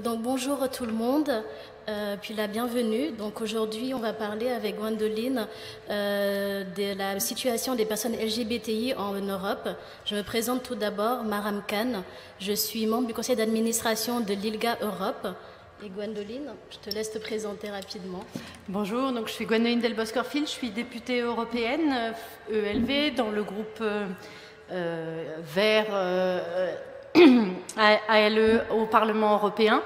Donc bonjour tout le monde, puis la bienvenue. Donc aujourd'hui on va parler avec Gwendoline de la situation des personnes LGBTI en Europe. Je me présente tout d'abord, Maram Khan. Je suis membre du conseil d'administration de l'ILGA Europe. Et Gwendoline, je te laisse te présenter rapidement. Bonjour, donc je suis Gwendoline Delbos-Corfield, je suis députée européenne ELV dans le groupe Vert ALE au Parlement européen.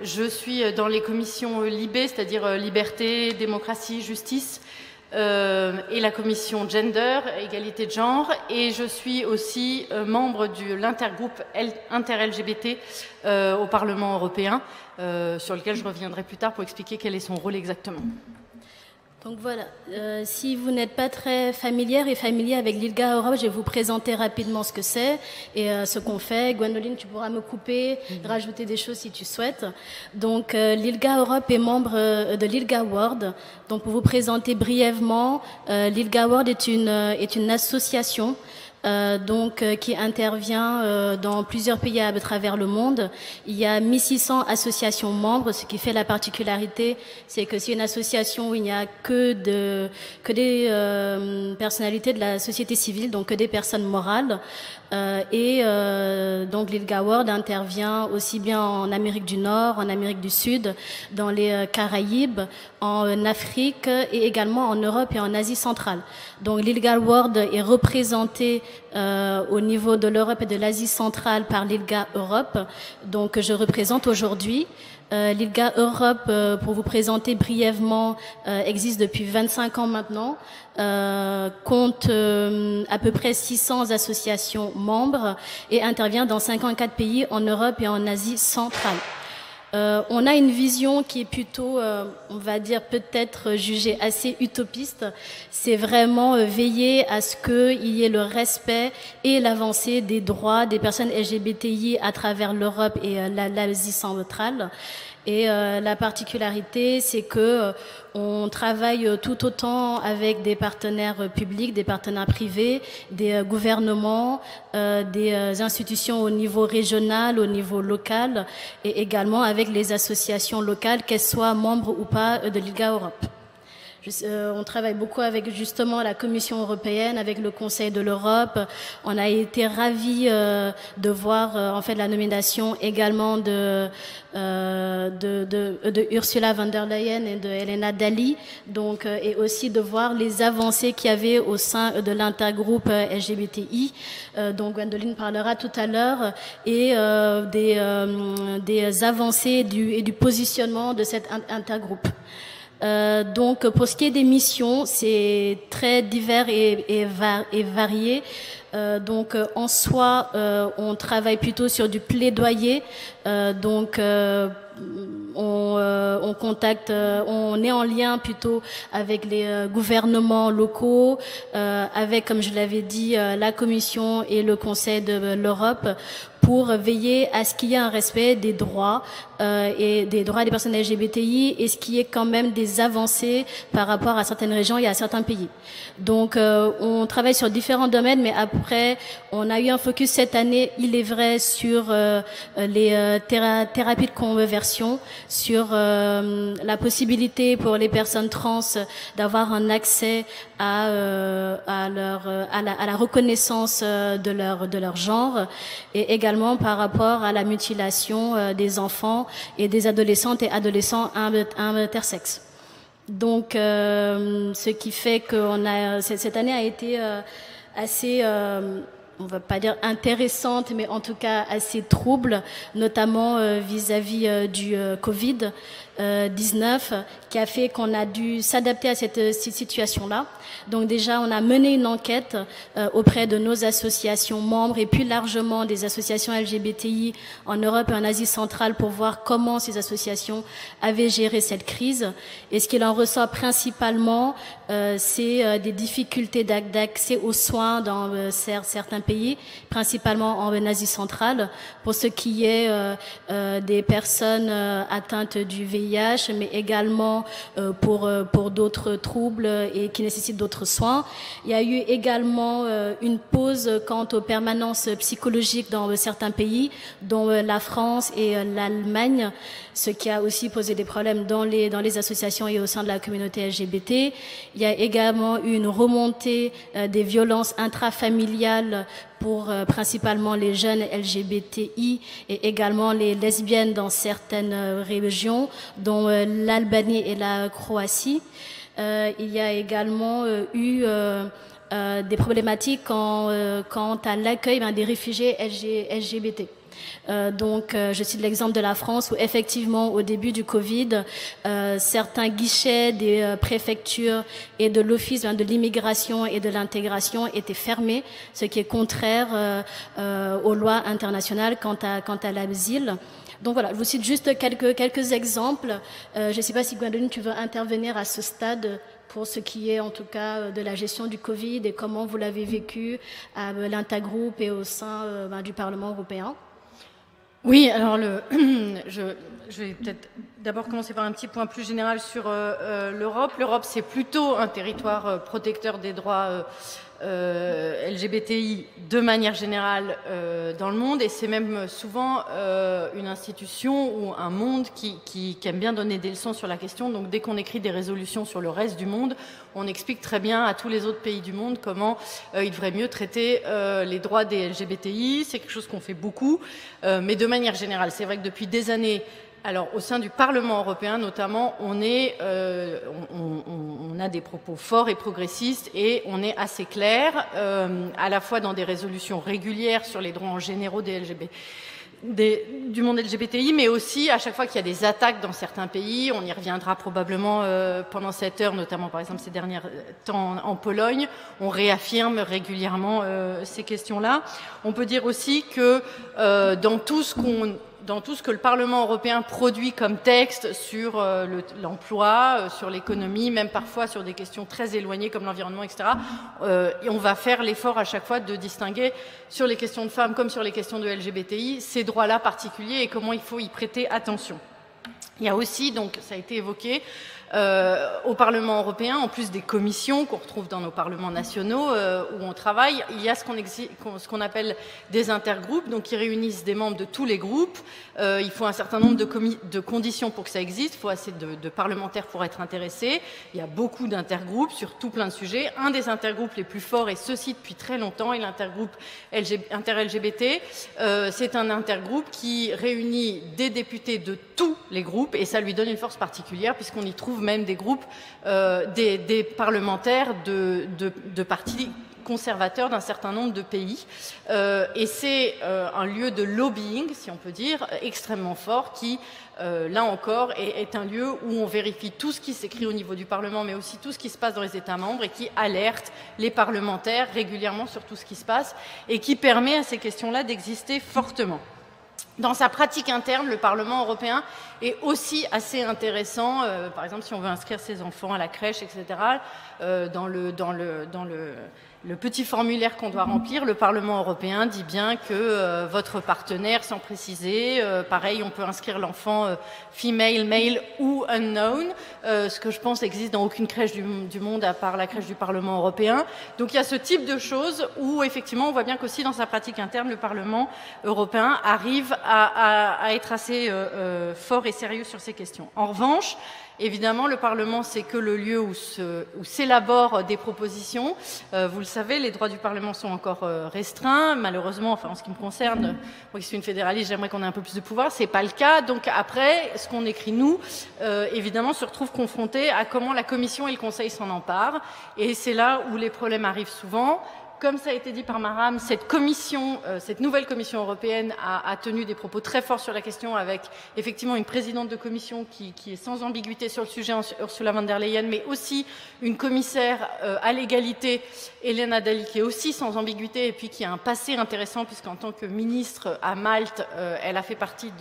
Je suis dans les commissions LIBE, c'est-à-dire Liberté, Démocratie, Justice, et la commission Gender, Égalité de genre, et je suis aussi membre de l'intergroupe inter-LGBT au Parlement européen, sur lequel je reviendrai plus tard pour expliquer quel est son rôle exactement. Donc voilà, si vous n'êtes pas très familière et familier avec l'ILGA Europe, je vais vous présenter rapidement ce que c'est et ce qu'on fait. Gwendoline, tu pourras me couper, rajouter des choses si tu souhaites. Donc l'ILGA Europe est membre de l'ILGA World. Donc pour vous présenter brièvement, l'ILGA World est une association qui intervient dans plusieurs pays à travers le monde. Il y a 1600 associations membres, ce qui fait la particularité, c'est que c'est une association où il n'y a que des personnalités de la société civile, donc que des personnes morales. Donc l'ILGA World intervient aussi bien en Amérique du Nord, en Amérique du Sud, dans les Caraïbes, en Afrique et également en Europe et en Asie centrale. Donc l'ILGA World est représenté au niveau de l'Europe et de l'Asie centrale par l'ILGA Europe, donc que je représente aujourd'hui. L'ILGA Europe, pour vous présenter brièvement, existe depuis 25 ans maintenant, compte à peu près 600 associations membres et intervient dans 54 pays en Europe et en Asie centrale. On a une vision qui est plutôt, on va dire peut-être jugée assez utopiste. C'est vraiment veiller à ce qu'il y ait le respect et l'avancée des droits des personnes LGBTI à travers l'Europe et l'Asie centrale. Et la particularité, c'est que on travaille tout autant avec des partenaires publics, des partenaires privés, des gouvernements, des institutions au niveau régional, au niveau local, et également avec les associations locales, qu'elles soient membres ou pas de l'ILGA Europe. On travaille beaucoup avec justement la Commission européenne, avec le Conseil de l'Europe. On a été ravis de voir en fait la nomination également de Ursula von der Leyen et de Helena Dalli, donc et aussi de voir les avancées qu'il y avait au sein de l'intergroupe LGBTI. Donc Gwendoline parlera tout à l'heure et des avancées et du positionnement de cet intergroupe. Donc pour ce qui est des missions, c'est très divers et varié. En soi, on travaille plutôt sur du plaidoyer. On est en lien plutôt avec les gouvernements locaux, avec, comme je l'avais dit, la Commission et le Conseil de l'Europe, pour veiller à ce qu'il y ait un respect des droits et des droits des personnes LGBTI et ce qui est quand même des avancées par rapport à certaines régions et à certains pays. Donc on travaille sur différents domaines, mais après on a eu un focus cette année, il est vrai, sur les thérapies de conversion, sur la possibilité pour les personnes trans d'avoir un accès à la reconnaissance de leur genre, et également par rapport à la mutilation des enfants et des adolescentes et adolescents intersexes. Donc, ce qui fait que cette année a été assez, on va pas dire intéressante, mais en tout cas assez trouble, notamment vis-à-vis du Covid-19, qui a fait qu'on a dû s'adapter à cette situation-là. Donc déjà, on a mené une enquête auprès de nos associations membres et plus largement des associations LGBTI en Europe et en Asie centrale pour voir comment ces associations avaient géré cette crise. Et ce qu'il en ressort principalement, c'est des difficultés d'accès aux soins dans certains pays, principalement en Asie centrale, pour ce qui est des personnes atteintes du VIH, mais également pour d'autres troubles et qui nécessitent d'autres soins. Il y a eu également une pause quant aux permanences psychologiques dans certains pays, dont la France et l'Allemagne, ce qui a aussi posé des problèmes dans les associations et au sein de la communauté LGBT. Il y a également eu une remontée des violences intrafamiliales pour principalement les jeunes LGBTI et également les lesbiennes dans certaines régions, dont l'Albanie et la Croatie. Il y a également eu des problématiques quant à l'accueil des réfugiés LGBT. Je cite l'exemple de la France où effectivement au début du Covid, certains guichets des préfectures et de l'Office de l'immigration et de l'intégration étaient fermés, ce qui est contraire aux lois internationales quant à l'asile. Donc voilà, je vous cite juste quelques exemples. Je ne sais pas si Gwendoline, tu veux intervenir à ce stade pour ce qui est en tout cas de la gestion du Covid et comment vous l'avez vécu à l'intergroupe et au sein du Parlement européen. Oui, alors je vais peut-être d'abord commencer par un petit point plus général sur l'Europe. L'Europe, c'est plutôt un territoire protecteur des droits LGBTI de manière générale dans le monde, et c'est même souvent une institution ou un monde qui aime bien donner des leçons sur la question. Donc dès qu'on écrit des résolutions sur le reste du monde, on explique très bien à tous les autres pays du monde comment il devrait mieux traiter les droits des LGBTI. C'est quelque chose qu'on fait beaucoup, mais de manière générale, c'est vrai que depuis des années, alors, au sein du Parlement européen, notamment, on a des propos forts et progressistes et on est assez clair, à la fois dans des résolutions régulières sur les droits en généraux du monde LGBTI, mais aussi à chaque fois qu'il y a des attaques dans certains pays. On y reviendra probablement pendant cette heure, notamment par exemple ces derniers temps en Pologne. On réaffirme régulièrement ces questions-là. On peut dire aussi que dans tout ce que le Parlement européen produit comme texte sur l'emploi, sur l'économie, même parfois sur des questions très éloignées comme l'environnement, etc., et on va faire l'effort à chaque fois de distinguer sur les questions de femmes comme sur les questions de LGBTI ces droits-là particuliers et comment il faut y prêter attention. Il y a aussi, donc ça a été évoqué, au Parlement européen, en plus des commissions qu'on retrouve dans nos parlements nationaux où on travaille, il y a ce qu'on appelle des intergroupes, donc qui réunissent des membres de tous les groupes. Il faut un certain nombre de conditions pour que ça existe. Il faut assez de parlementaires pour être intéressés. Il y a beaucoup d'intergroupes sur tout plein de sujets. Un des intergroupes les plus forts, et ceci depuis très longtemps, est l'intergroupe inter-LGBT. C'est un intergroupe qui réunit des députés de tous les groupes et ça lui donne une force particulière puisqu'on y trouve même des groupes, des parlementaires de partis conservateurs d'un certain nombre de pays. Et c'est un lieu de lobbying, si on peut dire, extrêmement fort qui, là encore, est un lieu où on vérifie tout ce qui s'écrit au niveau du Parlement, mais aussi tout ce qui se passe dans les États membres et qui alerte les parlementaires régulièrement sur tout ce qui se passe et qui permet à ces questions-là d'exister fortement. Dans sa pratique interne, le Parlement européen est aussi assez intéressant. Par exemple, si on veut inscrire ses enfants à la crèche, etc., dans le petit formulaire qu'on doit remplir, le Parlement européen dit bien que votre partenaire, sans préciser, pareil, on peut inscrire l'enfant female, male ou unknown, ce que je pense existe dans aucune crèche du monde à part la crèche du Parlement européen. Donc il y a ce type de choses où effectivement on voit bien qu'aussi dans sa pratique interne, le Parlement européen arrive à être assez fort et sérieux sur ces questions. En revanche, évidemment, le Parlement, c'est que le lieu où s'élaborent des propositions. Vous le savez, les droits du Parlement sont encore restreints. Malheureusement, enfin, en ce qui me concerne, moi qui suis une fédéraliste, j'aimerais qu'on ait un peu plus de pouvoir. C'est pas le cas. Donc après, ce qu'on écrit, nous, évidemment, se retrouve confronté à comment la Commission et le Conseil s'en emparent. Et c'est là où les problèmes arrivent souvent. Comme ça a été dit par Maram, cette nouvelle commission européenne a tenu des propos très forts sur la question avec effectivement une présidente de commission qui est sans ambiguïté sur le sujet, Ursula von der Leyen, mais aussi une commissaire à l'égalité, Helena Dalli, qui est aussi sans ambiguïté et puis qui a un passé intéressant puisqu'en tant que ministre à Malte, elle a fait partie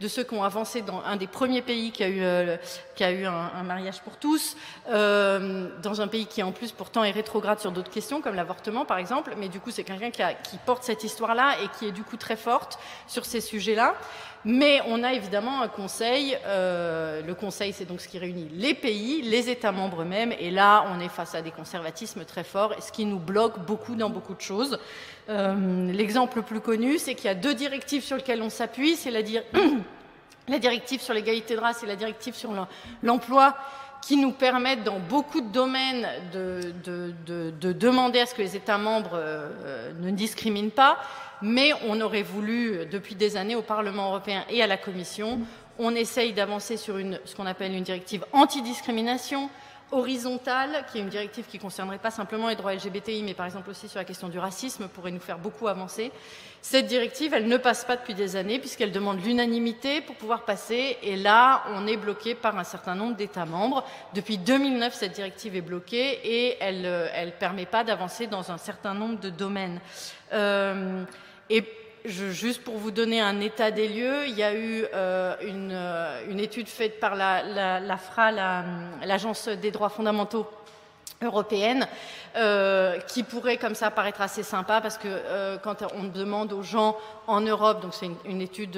de ceux qui ont avancé dans un des premiers pays qui a eu un mariage pour tous, dans un pays qui en plus pourtant est rétrograde sur d'autres questions comme l'avortement par exemple. exemple, mais du coup, c'est quelqu'un qui porte cette histoire-là et qui est du coup très forte sur ces sujets-là. Mais on a évidemment un conseil. Le conseil, c'est donc ce qui réunit les pays, les États membres eux-mêmes. Et là, on est face à des conservatismes très forts, ce qui nous bloque beaucoup dans beaucoup de choses. L'exemple le plus connu, c'est qu'il y a 2 directives sur lesquelles on s'appuie. C'est la directive sur l'égalité de race et la directive sur l'emploi, qui nous permettent dans beaucoup de domaines de demander à ce que les États membres ne discriminent pas. Mais on aurait voulu, depuis des années, au Parlement européen et à la Commission, on essaye d'avancer sur ce qu'on appelle une directive antidiscrimination horizontale, qui est une directive qui ne concernerait pas simplement les droits LGBTI, mais par exemple aussi sur la question du racisme, pourrait nous faire beaucoup avancer. Cette directive, elle ne passe pas depuis des années, puisqu'elle demande l'unanimité pour pouvoir passer, et là, on est bloqué par un certain nombre d'États membres. Depuis 2009, cette directive est bloquée, et elle ne permet pas d'avancer dans un certain nombre de domaines. Et juste pour vous donner un état des lieux, il y a eu une étude faite par la FRA, l'Agence des droits fondamentaux européenne, qui pourrait comme ça paraître assez sympa, parce que quand on demande aux gens en Europe, donc c'est une étude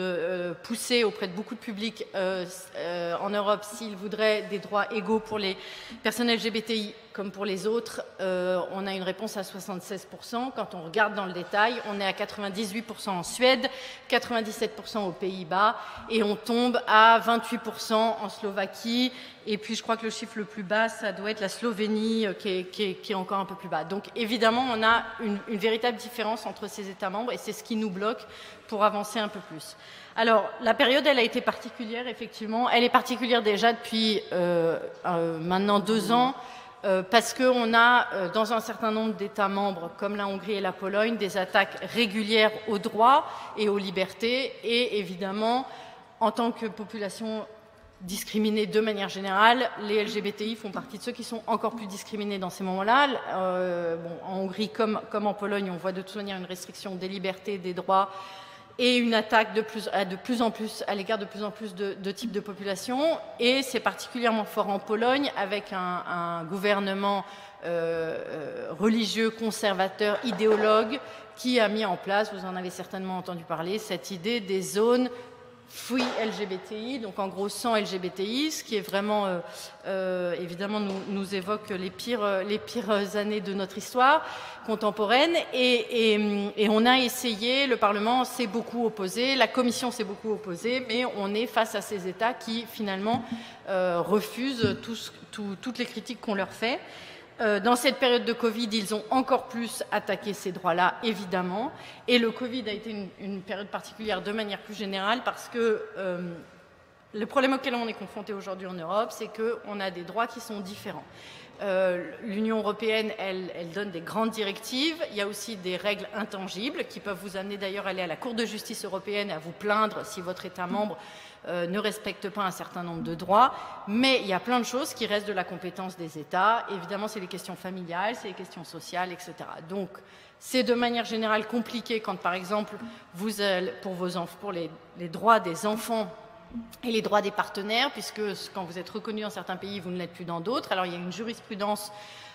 poussée auprès de beaucoup de publics en Europe, s'ils voudraient des droits égaux pour les personnes LGBTI comme pour les autres, on a une réponse à 76%. Quand on regarde dans le détail, on est à 98% en Suède, 97% aux Pays-Bas, et on tombe à 28% en Slovaquie. Et puis je crois que le chiffre le plus bas, ça doit être la Slovénie, qui est encore un peu plus bas. Donc évidemment, on a une véritable différence entre ces États membres, et c'est ce qui nous bloque pour avancer un peu plus. Alors, la période, elle a été particulière, effectivement. Elle est particulière déjà depuis maintenant 2 ans, parce qu'on a, dans un certain nombre d'États membres, comme la Hongrie et la Pologne, des attaques régulières aux droits et aux libertés. Et évidemment, en tant que population discriminés de manière générale, les LGBTI font partie de ceux qui sont encore plus discriminés dans ces moments-là. En Hongrie comme en Pologne, on voit de toute manière une restriction des libertés, des droits, et une attaque de plus en plus à l'égard de plus en plus de types de populations. Et c'est particulièrement fort en Pologne, avec un gouvernement religieux, conservateur, idéologue, qui a mis en place, vous en avez certainement entendu parler, cette idée des zones free LGBTI, donc en gros sans LGBTI, ce qui est vraiment, évidemment, nous évoque les pires années de notre histoire contemporaine. Et on a essayé, le Parlement s'est beaucoup opposé, la Commission s'est beaucoup opposée, mais on est face à ces États qui, finalement, refusent toutes les critiques qu'on leur fait. Dans cette période de Covid, ils ont encore plus attaqué ces droits-là, évidemment. Et le Covid a été une période particulière de manière plus générale, parce que le problème auquel on est confronté aujourd'hui en Europe, c'est qu'on a des droits qui sont différents. L'Union européenne, elle donne des grandes directives. Il y a aussi des règles intangibles qui peuvent vous amener d'ailleurs à aller à la Cour de justice européenne et à vous plaindre si votre État membre ne respecte pas un certain nombre de droits. Mais il y a plein de choses qui restent de la compétence des États. Évidemment, c'est les questions familiales, c'est les questions sociales, etc. Donc, c'est de manière générale compliqué quand, par exemple, pour les droits des enfants et les droits des partenaires, puisque quand vous êtes reconnu dans certains pays, vous ne l'êtes plus dans d'autres. Alors il y a une jurisprudence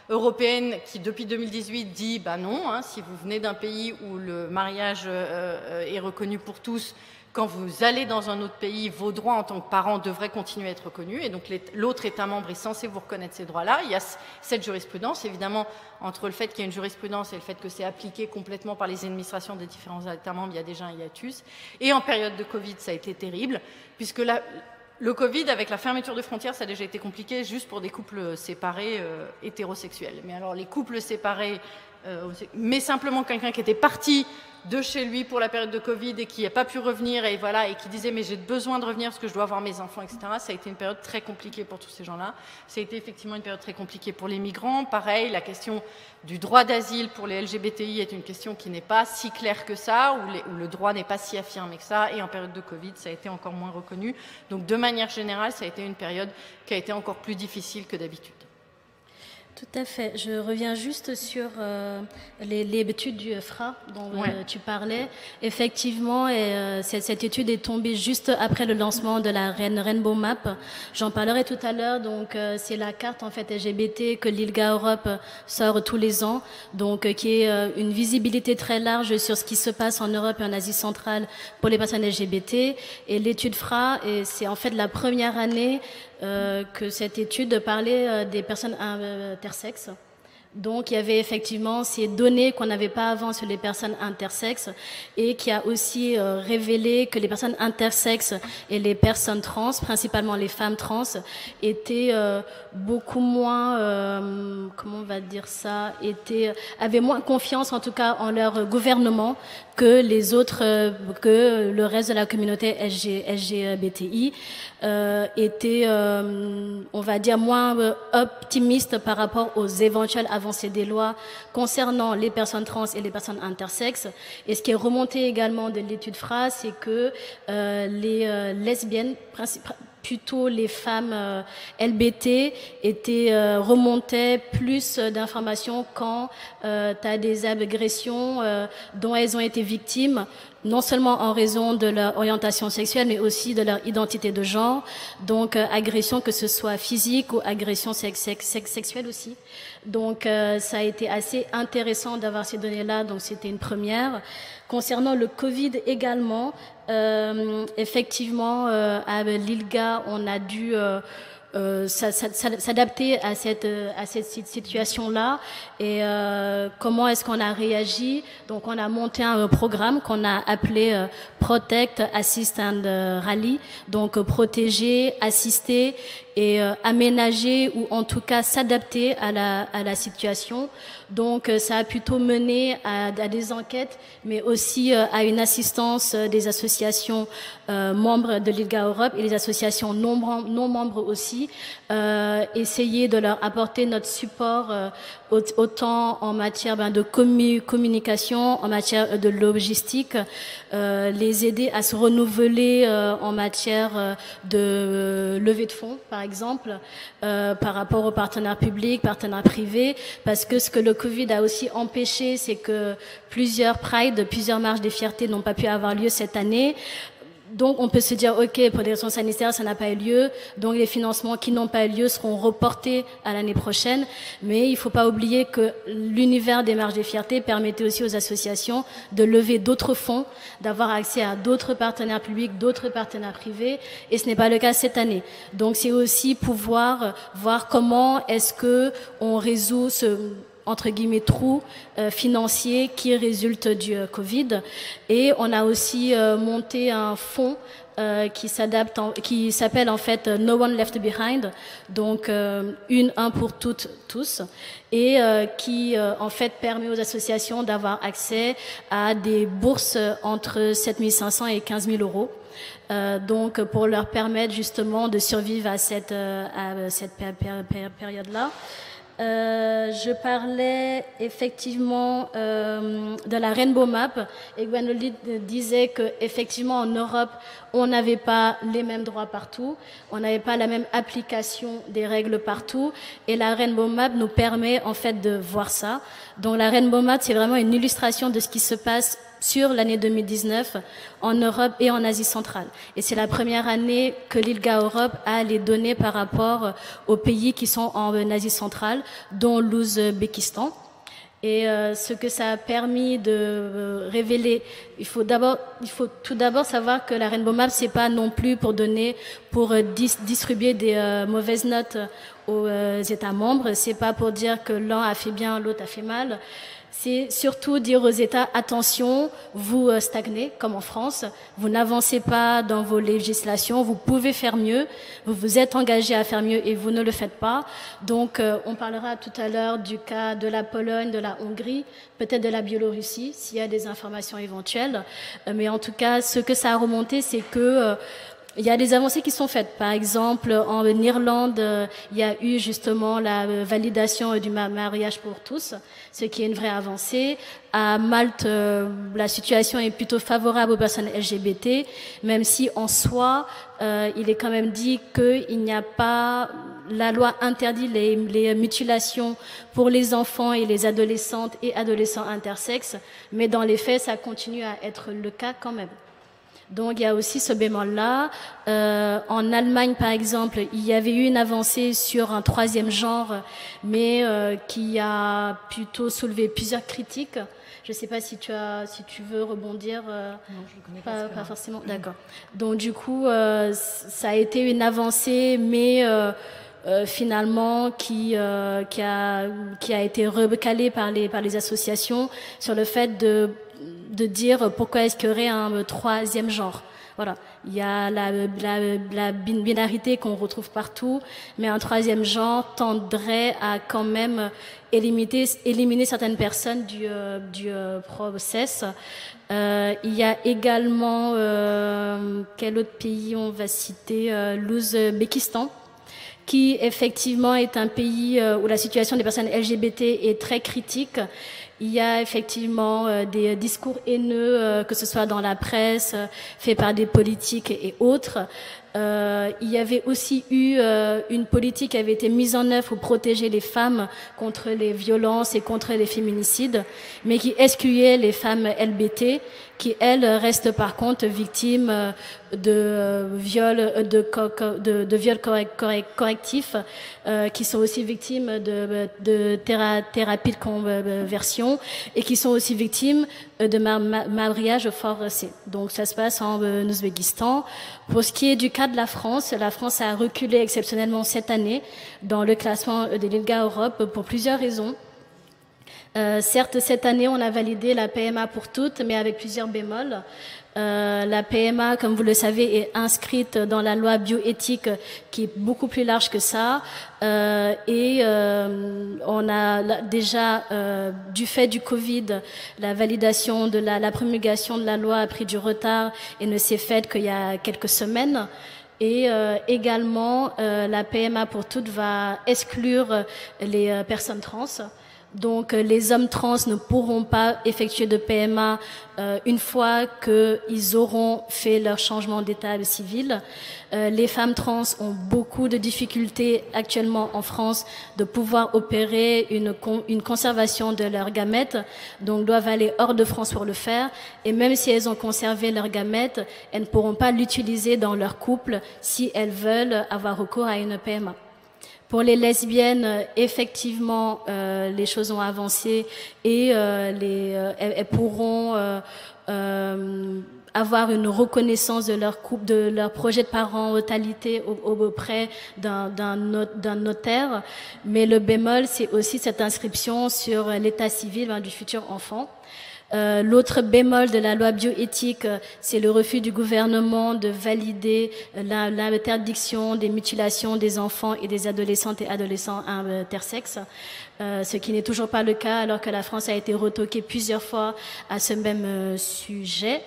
européenne qui, depuis 2018, dit non, si vous venez d'un pays où le mariage est reconnu pour tous, quand vous allez dans un autre pays, vos droits en tant que parents devraient continuer à être reconnus, et donc l'autre État membre est censé vous reconnaître ces droits-là. Il y a cette jurisprudence, évidemment, entre le fait qu'il y a une jurisprudence et le fait que c'est appliqué complètement par les administrations des différents États membres, il y a déjà un hiatus. Et en période de Covid, ça a été terrible, puisque le Covid, avec la fermeture de frontières, ça a déjà été compliqué juste pour des couples séparés hétérosexuels. Mais alors, les couples séparés, mais simplement quelqu'un qui était parti de chez lui pour la période de Covid et qui n'a pas pu revenir, et qui disait mais j'ai besoin de revenir parce que je dois voir mes enfants, etc. Ça a été une période très compliquée pour tous ces gens-là. Ça a été effectivement une période très compliquée pour les migrants. Pareil, la question du droit d'asile pour les LGBTI est une question qui n'est pas si claire que ça, où le droit n'est pas si affirmé que ça, et en période de Covid, ça a été encore moins reconnu. Donc de manière générale, ça a été une période qui a été encore plus difficile que d'habitude. Tout à fait. Je reviens juste sur les études du FRA dont tu parlais. Effectivement, cette étude est tombée juste après le lancement de la Rainbow Map. J'en parlerai tout à l'heure. Donc, c'est la carte en fait LGBT que l'ILGA Europe sort tous les ans. Donc, qui est une visibilité très large sur ce qui se passe en Europe et en Asie centrale pour les personnes LGBT. Et l'étude FRA, c'est en fait la première année que cette étude parlait des personnes intersexes. Donc, il y avait effectivement ces données qu'on n'avait pas avant sur les personnes intersexes et qui a aussi révélé que les personnes intersexes et les personnes trans, principalement les femmes trans, étaient beaucoup moins, comment on va dire ça, avaient moins confiance en tout cas en leur gouvernement que les autres, que le reste de la communauté LGBTI étaient, on va dire, moins optimistes par rapport aux éventuelles avancées des lois concernant les personnes trans et les personnes intersexes. Et ce qui est remonté également de l'étude FRA, c'est que les lesbiennes, plutôt les femmes LBT remontaient plus d'informations quand tu as des agressions dont elles ont été victimes, non seulement en raison de leur orientation sexuelle, mais aussi de leur identité de genre. Donc, agression, que ce soit physique ou agression sexuelle aussi. Donc, ça a été assez intéressant d'avoir ces données-là. Donc, c'était une première. Concernant le Covid également, effectivement, à l'ILGA, on a dû s'adapter à cette situation-là et comment est-ce qu'on a réagi. Donc on a monté un programme qu'on a appelé Protect, Assist and Rally, donc protéger, assister et aménager ou en tout cas s'adapter à la situation. Donc ça a plutôt mené à des enquêtes, mais aussi à une assistance des associations membres de l'ILGA Europe et les associations non membres aussi, essayer de leur apporter notre support autant en matière de communication, en matière de logistique, les aider à se renouveler en matière de levée de fonds, par exemple, par rapport aux partenaires publics, partenaires privés, parce que ce que le Covid a aussi empêché, c'est que plusieurs Pride, plusieurs marches des fiertés n'ont pas pu avoir lieu cette année. Donc, on peut se dire, OK, pour des raisons sanitaires, ça n'a pas eu lieu. Donc, les financements qui n'ont pas eu lieu seront reportés à l'année prochaine. Mais il ne faut pas oublier que l'univers des marches des fiertés permettait aussi aux associations de lever d'autres fonds, d'avoir accès à d'autres partenaires publics, d'autres partenaires privés. Et ce n'est pas le cas cette année. Donc, c'est aussi pouvoir voir comment est-ce que on résout ce entre guillemets trou financier qui résulte du Covid. Et on a aussi monté un fonds qui s'appelle en fait No One Left Behind, donc un pour toutes, tous, et qui en fait permet aux associations d'avoir accès à des bourses entre 7 500 et 15 000 euros. Donc pour leur permettre justement de survivre à cette période-là. Je parlais effectivement de la Rainbow Map et Gwendolyn disait que effectivement en Europe on n'avait pas les mêmes droits partout, on n'avait pas la même application des règles partout et la Rainbow Map nous permet en fait de voir ça. Donc la Rainbow Map c'est vraiment une illustration de ce qui se passe sur l'année 2019 en Europe et en Asie centrale. Et c'est la première année que l'ILGA Europe a les données par rapport aux pays qui sont en Asie centrale, dont l'Ouzbékistan. Et ce que ça a permis de révéler, il faut tout d'abord savoir que la Rainbow Map, c'est pas non plus pour distribuer des mauvaises notes aux États membres. C'est pas pour dire que l'un a fait bien, l'autre a fait mal. C'est surtout dire aux États, attention, vous stagnez, comme en France, vous n'avancez pas dans vos législations, vous pouvez faire mieux, vous vous êtes engagé à faire mieux et vous ne le faites pas. Donc, on parlera tout à l'heure du cas de la Pologne, de la Hongrie, peut-être de la Biélorussie, s'il y a des informations éventuelles. Mais en tout cas, ce que ça a remonté, c'est que il y a des avancées qui sont faites. Par exemple, en Irlande, il y a eu justement la validation du mariage pour tous, ce qui est une vraie avancée. À Malte, la situation est plutôt favorable aux personnes LGBT, même si en soi, il est quand même dit qu'il n'y a pas la loi interdit les mutilations pour les enfants et les adolescentes et adolescents intersexes, mais dans les faits, ça continue à être le cas quand même. Donc il y a aussi ce bémol-là. En Allemagne, par exemple, il y avait eu une avancée sur un troisième genre, mais qui a plutôt soulevé plusieurs critiques. Je ne sais pas si tu veux rebondir. Non, je le connais pas forcément. D'accord. Donc du coup, ça a été une avancée, mais finalement qui a été recalée par les associations sur le fait de dire pourquoi est-ce qu'il y aurait un troisième genre. Voilà, il y a la binarité qu'on retrouve partout, mais un troisième genre tendrait à quand même éliminer certaines personnes du process. Il y a également quel autre pays on va citer, l'Ouzbékistan, qui effectivement est un pays où la situation des personnes LGBT est très critique. Il y a effectivement des discours haineux, que ce soit dans la presse, faits par des politiques et autres. Il y avait aussi eu une politique qui avait été mise en œuvre pour protéger les femmes contre les violences et contre les féminicides, mais qui excluait les femmes LGBT, qui elles restent par contre victimes de viols correctifs, qui sont aussi victimes de thérapie de conversion et qui sont aussi victimes de mariage forcé. Donc ça se passe en Ouzbékistan. Pour ce qui est du cas de la France a reculé exceptionnellement cette année dans le classement de l'ILGA Europe pour plusieurs raisons. Certes, cette année, on a validé la PMA pour toutes, mais avec plusieurs bémols. La PMA, comme vous le savez, est inscrite dans la loi bioéthique qui est beaucoup plus large que ça. On a déjà, du fait du Covid, la validation de la promulgation de la loi a pris du retard et ne s'est faite qu'il y a quelques semaines. Et également, la PMA pour toutes va exclure les personnes trans. Donc les hommes trans ne pourront pas effectuer de PMA une fois qu'ils auront fait leur changement d'état civil. Les femmes trans ont beaucoup de difficultés actuellement en France de pouvoir opérer une conservation de leurs gamètes, donc doivent aller hors de France pour le faire. Et même si elles ont conservé leurs gamètes, elles ne pourront pas l'utiliser dans leur couple si elles veulent avoir recours à une PMA. Pour les lesbiennes, effectivement, les choses ont avancé et elles pourront avoir une reconnaissance de leur couple, de leur projet de parentalité auprès d'un notaire. Mais le bémol, c'est aussi cette inscription sur l'état civil du futur enfant. L'autre bémol de la loi bioéthique, c'est le refus du gouvernement de valider l'interdiction des mutilations des enfants et des adolescentes et adolescents intersexes, ce qui n'est toujours pas le cas alors que la France a été retoquée plusieurs fois à ce même sujet.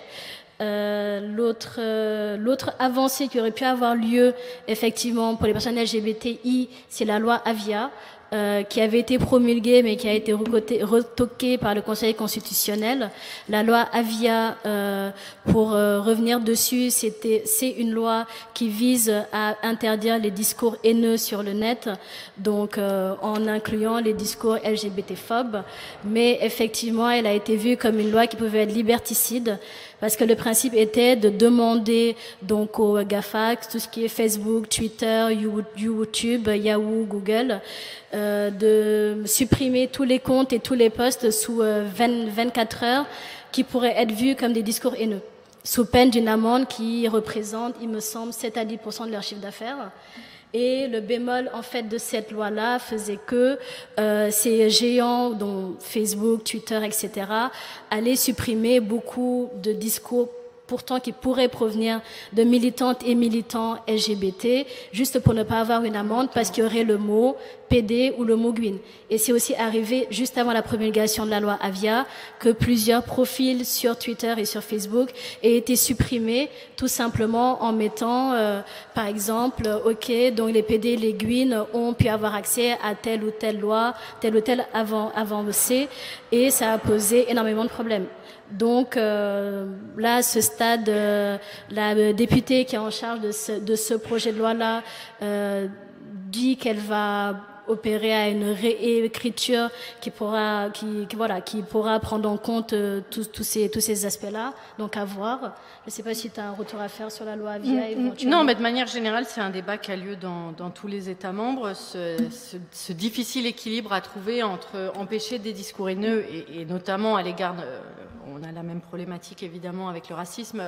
L'autre avancée qui aurait pu avoir lieu effectivement pour les personnes LGBTI, c'est la loi Avia, qui avait été promulguée mais qui a été retoquée par le Conseil constitutionnel. La loi Avia, pour revenir dessus, c'est une loi qui vise à interdire les discours haineux sur le net, donc en incluant les discours LGBT-phobes. Mais effectivement, elle a été vue comme une loi qui pouvait être liberticide, parce que le principe était de demander donc aux GAFA, tout ce qui est Facebook, Twitter, YouTube, Yahoo, Google, de supprimer tous les comptes et tous les posts sous 24 heures qui pourraient être vus comme des discours haineux, sous peine d'une amende qui représente, il me semble, 7 à 10% de leur chiffre d'affaires. Et le bémol, en fait, de cette loi-là faisait que ces géants, dont Facebook, Twitter, etc., allaient supprimer beaucoup de discours pourtant qui pourraient provenir de militantes et militants LGBT, juste pour ne pas avoir une amende parce qu'il y aurait le mot PD ou le mot Gwyn. Et c'est aussi arrivé juste avant la promulgation de la loi Avia que plusieurs profils sur Twitter et sur Facebook aient été supprimés tout simplement en mettant, par exemple, OK, donc les PD et les Gwyn ont pu avoir accès à telle ou telle loi, telle ou telle avancée, et ça a posé énormément de problèmes. Donc là, à ce stade, la députée qui est en charge de ce projet de loi-là dit qu'elle va opérer à une réécriture qui pourra prendre en compte tous ces aspects-là. Donc à voir. Je ne sais pas si tu as un retour à faire sur la loi Avia éventuellement. Non, mais de manière générale, c'est un débat qui a lieu dans tous les États membres. Ce difficile équilibre à trouver entre empêcher des discours haineux et notamment à l'égard on a la même problématique évidemment avec le racisme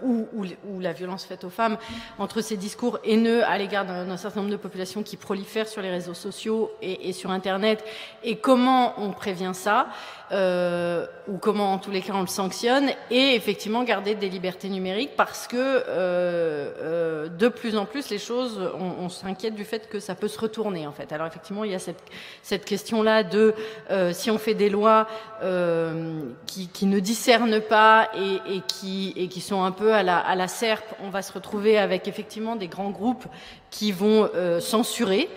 ou la violence faite aux femmes, entre ces discours haineux à l'égard d'un certain nombre de populations qui prolifèrent sur les réseaux sociaux et sur Internet, et comment on prévient ça, ou comment en tous les cas on le sanctionne, et effectivement garder des libertés numériques, parce que de plus en plus les choses, on s'inquiète du fait que ça peut se retourner en fait. Alors effectivement il y a cette question-là de si on fait des lois qui ne discernent pas et qui sont un peu à la serpe, on va se retrouver avec effectivement des grands groupes qui vont censurer.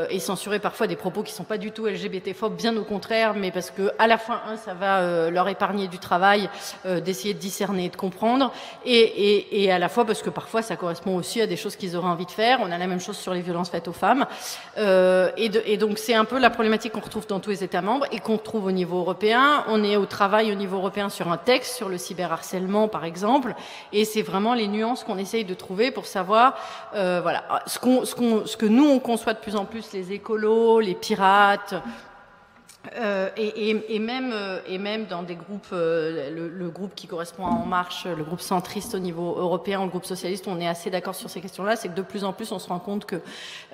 Et censurer parfois des propos qui ne sont pas du tout LGBT-phobes, bien au contraire, mais parce que à la fois, ça va leur épargner du travail d'essayer de discerner et de comprendre, et à la fois parce que parfois ça correspond aussi à des choses qu'ils auraient envie de faire. On a la même chose sur les violences faites aux femmes, et donc c'est un peu la problématique qu'on retrouve dans tous les États membres et qu'on retrouve au niveau européen. On est au travail au niveau européen sur un texte sur le cyberharcèlement par exemple, et c'est vraiment les nuances qu'on essaye de trouver pour savoir voilà, ce que nous on conçoit de plus en plus, les écolos, les pirates, et même dans des groupes, le groupe qui correspond à En Marche, le groupe centriste au niveau européen, le groupe socialiste, on est assez d'accord sur ces questions-là. C'est que de plus en plus on se rend compte que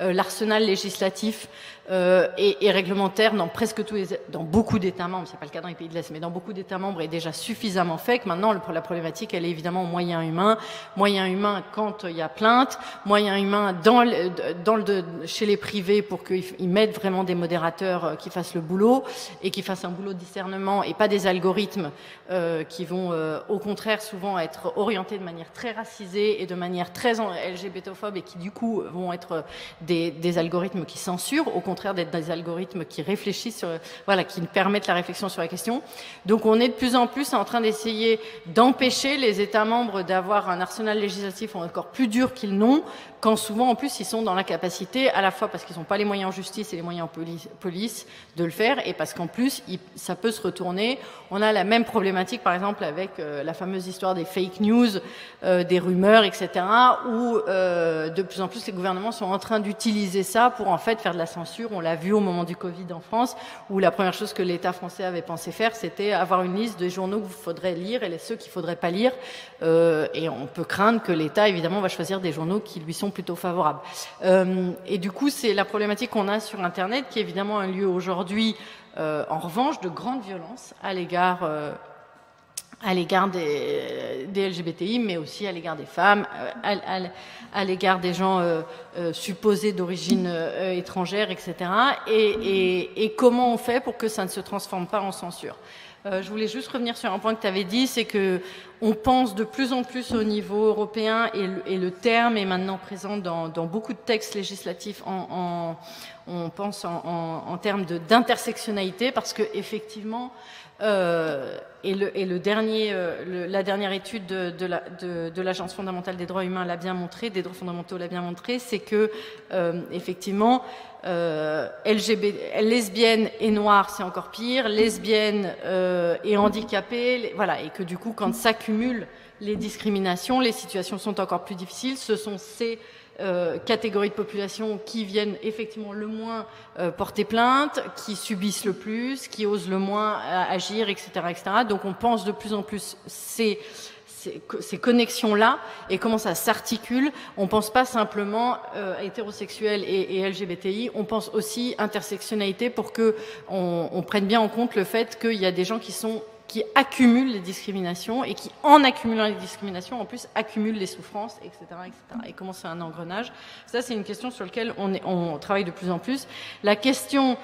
l'arsenal législatif et réglementaire dans beaucoup d'États membres, c'est pas le cas dans les pays de l'Est, mais dans beaucoup d'États membres est déjà suffisamment fait, que maintenant la problématique elle est évidemment moyens humains quand il y a plainte, moyens humains chez les privés pour qu'ils mettent vraiment des modérateurs qui fassent le boulot et qui fassent un boulot de discernement, et pas des algorithmes qui vont au contraire souvent être orientés de manière très racisée et de manière très LGBTophobe, et qui du coup vont être des algorithmes qui censurent, au contraire d'être des algorithmes qui réfléchissent, qui permettent la réflexion sur la question. Donc on est de plus en plus en train d'essayer d'empêcher les États membres d'avoir un arsenal législatif encore plus dur qu'ils n'ont, quand souvent en plus ils sont dans l'incapacité, à la fois parce qu'ils n'ont pas les moyens en justice et les moyens en police de le faire, et parce qu'en plus ça peut se retourner. On a la même problématique par exemple avec la fameuse histoire des fake news, des rumeurs, etc., où de plus en plus les gouvernements sont en train d'utiliser ça pour en fait faire de la censure. On l'a vu au moment du Covid en France, où la première chose que l'État français avait pensé faire, c'était avoir une liste des journaux qu'il faudrait lire et ceux qu'il ne faudrait pas lire, et on peut craindre que l'État évidemment va choisir des journaux qui lui sont plutôt favorables. Et du coup c'est la problématique qu'on a sur Internet, qui est évidemment un lieu aujourd'hui en revanche de grande violence à l'égard des LGBTI, mais aussi à l'égard des femmes, à l'égard des gens supposés d'origine étrangère, etc. Et comment on fait pour que ça ne se transforme pas en censure? Je voulais juste revenir sur un point que tu avais dit, c'est que on pense de plus en plus au niveau européen, et le terme est maintenant présent dans beaucoup de textes législatifs. On pense en termes d'intersectionnalité, parce que effectivement, la dernière étude de l'Agence fondamentale des droits humains l'a bien montré, des droits fondamentaux l'a bien montré, c'est que effectivement lesbiennes et noires c'est encore pire, lesbiennes et handicapées, voilà, et que du coup quand s'accumulent les discriminations, les situations sont encore plus difficiles. Ce sont ces catégories de population qui viennent effectivement le moins porter plainte, qui subissent le plus, qui osent le moins agir, etc., etc. Donc on pense de plus en plus ces connexions-là et comment ça s'articule. On ne pense pas simplement hétérosexuel et LGBTI, on pense aussi intersectionnalité, pour que on prenne bien en compte le fait qu'il y a des gens qui accumulent les discriminations, et qui, en accumulant les discriminations, en plus accumulent les souffrances, etc., etc. Et comment c'est un engrenage. Ça, c'est une question sur laquelle on travaille de plus en plus. La question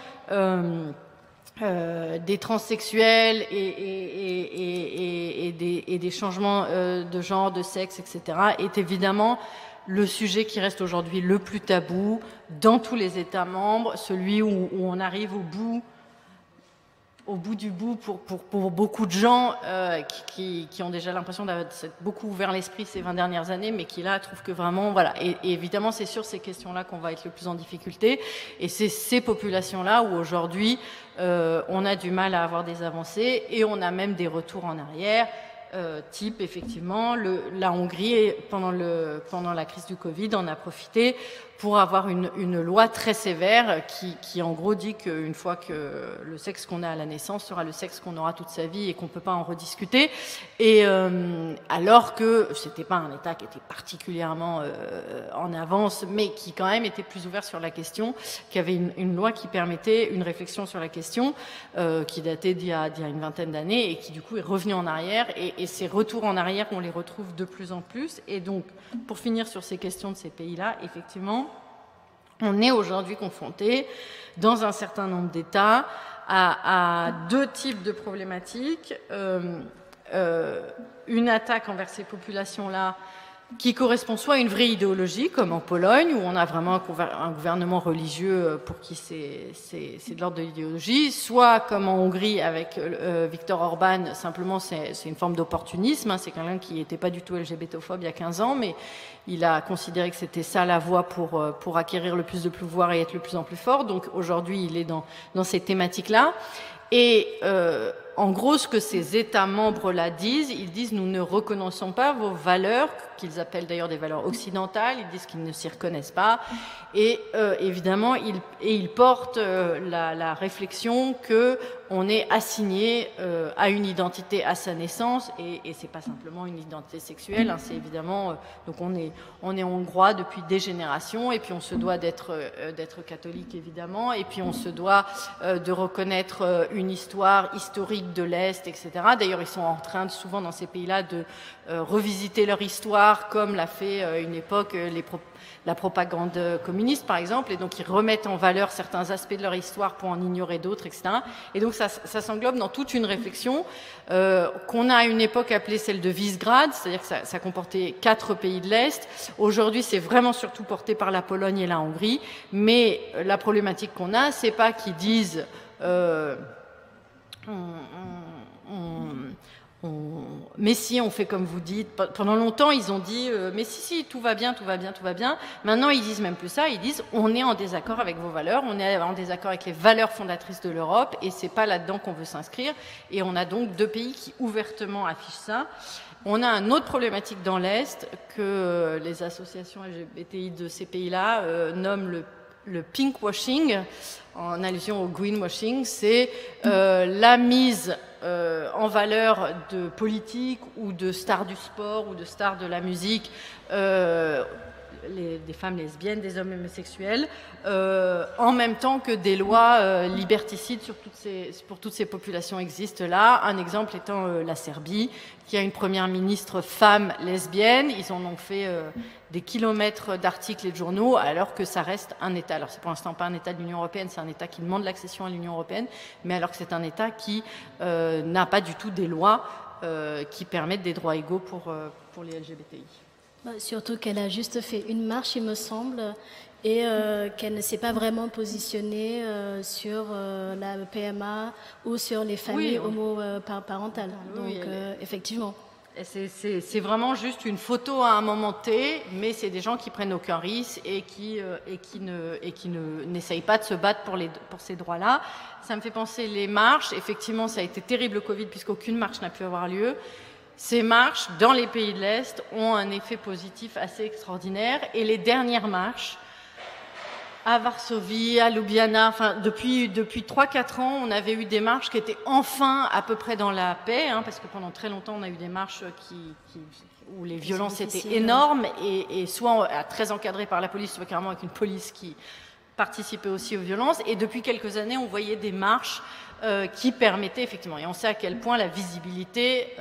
des transsexuels et des changements de genre, de sexe, etc., est évidemment le sujet qui reste aujourd'hui le plus tabou dans tous les États membres, celui où on arrive au bout au bout du bout pour beaucoup de gens qui ont déjà l'impression d'avoir beaucoup ouvert l'esprit ces 20 dernières années, mais qui là trouvent que vraiment, voilà. Et évidemment, c'est sur ces questions-là qu'on va être le plus en difficulté. Et c'est ces populations-là où aujourd'hui, on a du mal à avoir des avancées et on a même des retours en arrière. Type effectivement la Hongrie pendant la crise du Covid en a profité pour avoir une loi très sévère qui en gros dit qu'une fois que le sexe qu'on a à la naissance sera le sexe qu'on aura toute sa vie et qu'on peut pas en rediscuter, et alors que c'était pas un État qui était particulièrement en avance, mais qui quand même était plus ouvert sur la question, qui avait une loi qui permettait une réflexion sur la question qui datait d'il y a une vingtaine d'années et qui du coup est revenue en arrière, et ces retours en arrière, on les retrouve de plus en plus. Et donc, pour finir sur ces questions de ces pays-là, effectivement, on est aujourd'hui confronté, dans un certain nombre d'États, à deux types de problématiques. Une attaque envers ces populations-là qui correspond soit à une vraie idéologie, comme en Pologne, où on a vraiment un gouvernement religieux pour qui c'est de l'ordre de l'idéologie, soit comme en Hongrie avec Viktor Orban, simplement c'est une forme d'opportunisme, hein, c'est quelqu'un qui n'était pas du tout LGBTophobe il y a 15 ans, mais il a considéré que c'était ça la voie pour acquérir le plus de pouvoir et être le plus en plus fort. Donc aujourd'hui, il est dans ces thématiques-là. Et en gros, ce que ces États membres-là disent, ils disent « nous ne reconnaissons pas vos valeurs », qu'ils appellent d'ailleurs des valeurs occidentales, ils disent qu'ils ne s'y reconnaissent pas. Et évidemment, ils portent la réflexion qu'on est assigné à une identité à sa naissance, et c'est pas simplement une identité sexuelle, hein, c'est évidemment... donc on est hongrois depuis des générations, et puis on se doit d'être catholique, évidemment, et puis on se doit de reconnaître une histoire historique de l'Est, etc. D'ailleurs, ils sont en train, souvent dans ces pays-là, de revisiter leur histoire, comme l'a fait une époque la propagande communiste, par exemple, et donc ils remettent en valeur certains aspects de leur histoire pour en ignorer d'autres, etc. Et donc ça s'englobe dans toute une réflexion qu'on a à une époque appelée celle de Visegrad, c'est-à-dire que ça comportait 4 pays de l'Est. Aujourd'hui, c'est vraiment surtout porté par la Pologne et la Hongrie, mais la problématique qu'on a, c'est pas qu'ils disent mais si on fait comme vous dites. Pendant longtemps ils ont dit mais si tout va bien. Maintenant ils disent même plus ça, ils disent on est en désaccord avec vos valeurs, on est en désaccord avec les valeurs fondatrices de l'Europe, et c'est pas là-dedans qu'on veut s'inscrire. Et on a donc 2 pays qui ouvertement affichent ça. On a une autre problématique dans l'Est que les associations LGBTI de ces pays-là nomment le pinkwashing, en allusion au greenwashing. C'est la mise en valeur de politiques ou de stars du sport ou de stars de la musique, des femmes lesbiennes, des hommes homosexuels, en même temps que des lois liberticides pour toutes ces populations existent là. Un exemple étant la Serbie, qui a une première ministre femme lesbienne. Ils en ont fait des kilomètres d'articles et de journaux, alors que ça reste un État. Alors c'est pour l'instant pas un État de l'Union européenne, c'est un État qui demande l'accession à l'Union européenne, mais alors que c'est un État qui n'a pas du tout des lois qui permettent des droits égaux pour les LGBTI. Surtout qu'elle a juste fait une marche, il me semble, et qu'elle ne s'est pas vraiment positionnée sur la PMA ou sur les familles homoparentales. Donc, effectivement. C'est vraiment juste une photo à un moment T, mais c'est des gens qui prennent aucun risque et qui n'essayent pas de se battre pour ces droits-là. Ça me fait penser les marches. Effectivement, ça a été terrible le Covid puisqu'aucune marche n'a pu avoir lieu. Ces marches, dans les pays de l'Est, ont un effet positif assez extraordinaire. Et les dernières marches, à Varsovie, à Ljubljana, enfin, depuis 3-4 ans, on avait eu des marches qui étaient enfin à peu près dans la paix, hein, parce que pendant très longtemps, on a eu des marches où les violences étaient énormes, et soit très encadrées par la police, soit carrément avec une police qui participait aussi aux violences. Et depuis quelques années, on voyait des marches qui permettaient effectivement, et on sait à quel point la visibilité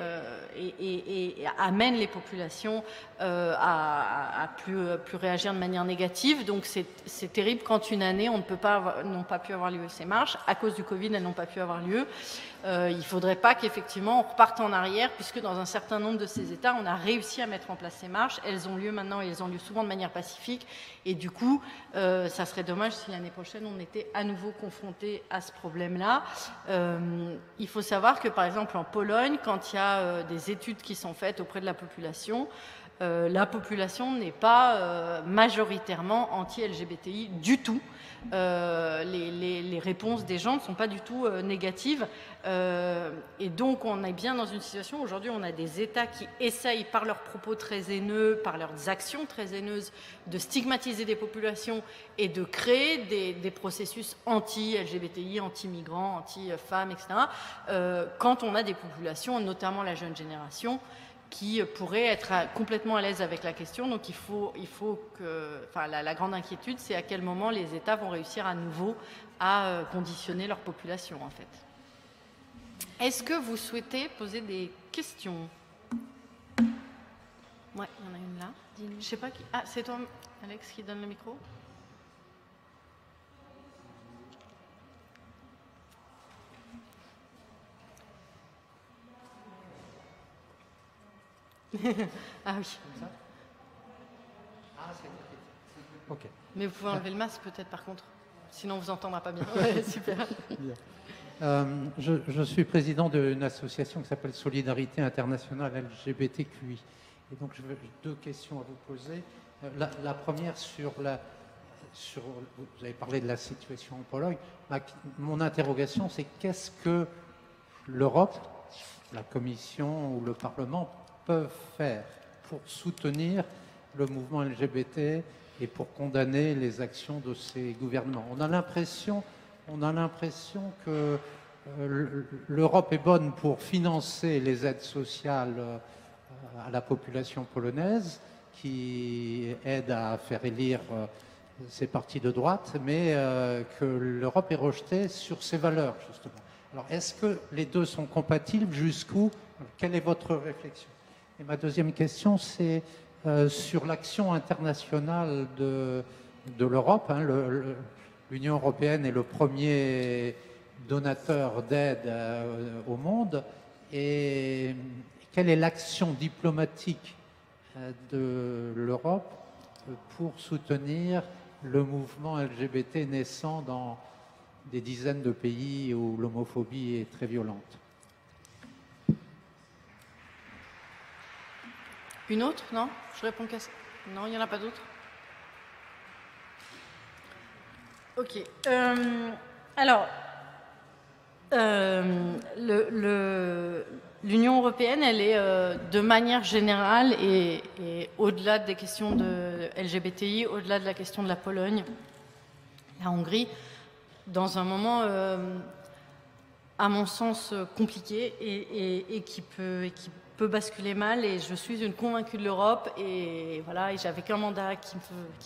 et amène les populations à plus réagir de manière négative. Donc c'est terrible quand une année n'ont pas pu avoir lieu ces marches. À cause du Covid, elles n'ont pas pu avoir lieu. Il ne faudrait pas qu'effectivement on reparte en arrière, puisque dans un certain nombre de ces États, on a réussi à mettre en place ces marches. Elles ont lieu maintenant, et elles ont lieu souvent de manière pacifique. Et du coup, ça serait dommage si l'année prochaine, on était à nouveau confronté à ce problème-là. Il faut savoir que, par exemple, en Pologne, quand il y a des études qui sont faites auprès de la population n'est pas majoritairement anti-LGBTI du tout. Les réponses des gens ne sont pas du tout négatives. Et donc, on est bien dans une situation, aujourd'hui, on a des États qui essayent, par leurs propos très haineux, par leurs actions très haineuses, de stigmatiser des populations et de créer des processus anti-LGBTI, anti-migrants, anti-femmes, etc. Quand on a des populations, notamment la jeune génération, qui pourrait être complètement à l'aise avec la question. Donc il faut que... Enfin, la grande inquiétude, c'est à quel moment les États vont réussir à nouveau à conditionner leur population, en fait. Est-ce que vous souhaitez poser des questions? Ouais, il y en a une là. Je sais pas qui... Ah, c'est toi, Alex, qui donne le micro? Ah oui. Ah, c'est OK. Mais vous pouvez enlever le masque peut-être par contre, sinon on vous entendra pas bien. Ouais, super. Je suis président d'une association qui s'appelle Solidarité Internationale LGBTQI. Et donc, j'ai deux questions à vous poser. La première vous avez parlé de la situation en Pologne. Mon interrogation, c'est qu'est-ce que l'Europe, la Commission ou le Parlement peuvent faire pour soutenir le mouvement LGBT et pour condamner les actions de ces gouvernements. On a l'impression que l'Europe est bonne pour financer les aides sociales à la population polonaise, qui aident à faire élire ces partis de droite, mais que l'Europe est rejetée sur ses valeurs, justement. Alors, est-ce que les deux sont compatibles? Jusqu'où? Quelle est votre réflexion? Et ma deuxième question, c'est sur l'action internationale de l'Europe. Hein, l'Union européenne est le premier donateur d'aide au monde. Et quelle est l'action diplomatique de l'Europe pour soutenir le mouvement LGBT naissant dans des dizaines de pays où l'homophobie est très violente? Une autre? Non? Je réponds qu'à ça. Non, il n'y en a pas d'autres? Ok. Alors, l'Union européenne, elle est de manière générale et au-delà des questions de LGBTI, au-delà de la question de la Pologne, la Hongrie, dans un moment, à mon sens, compliqué et qui peut basculer mal, et je suis une convaincue de l'Europe, et voilà, et j'avais qu'un mandat qui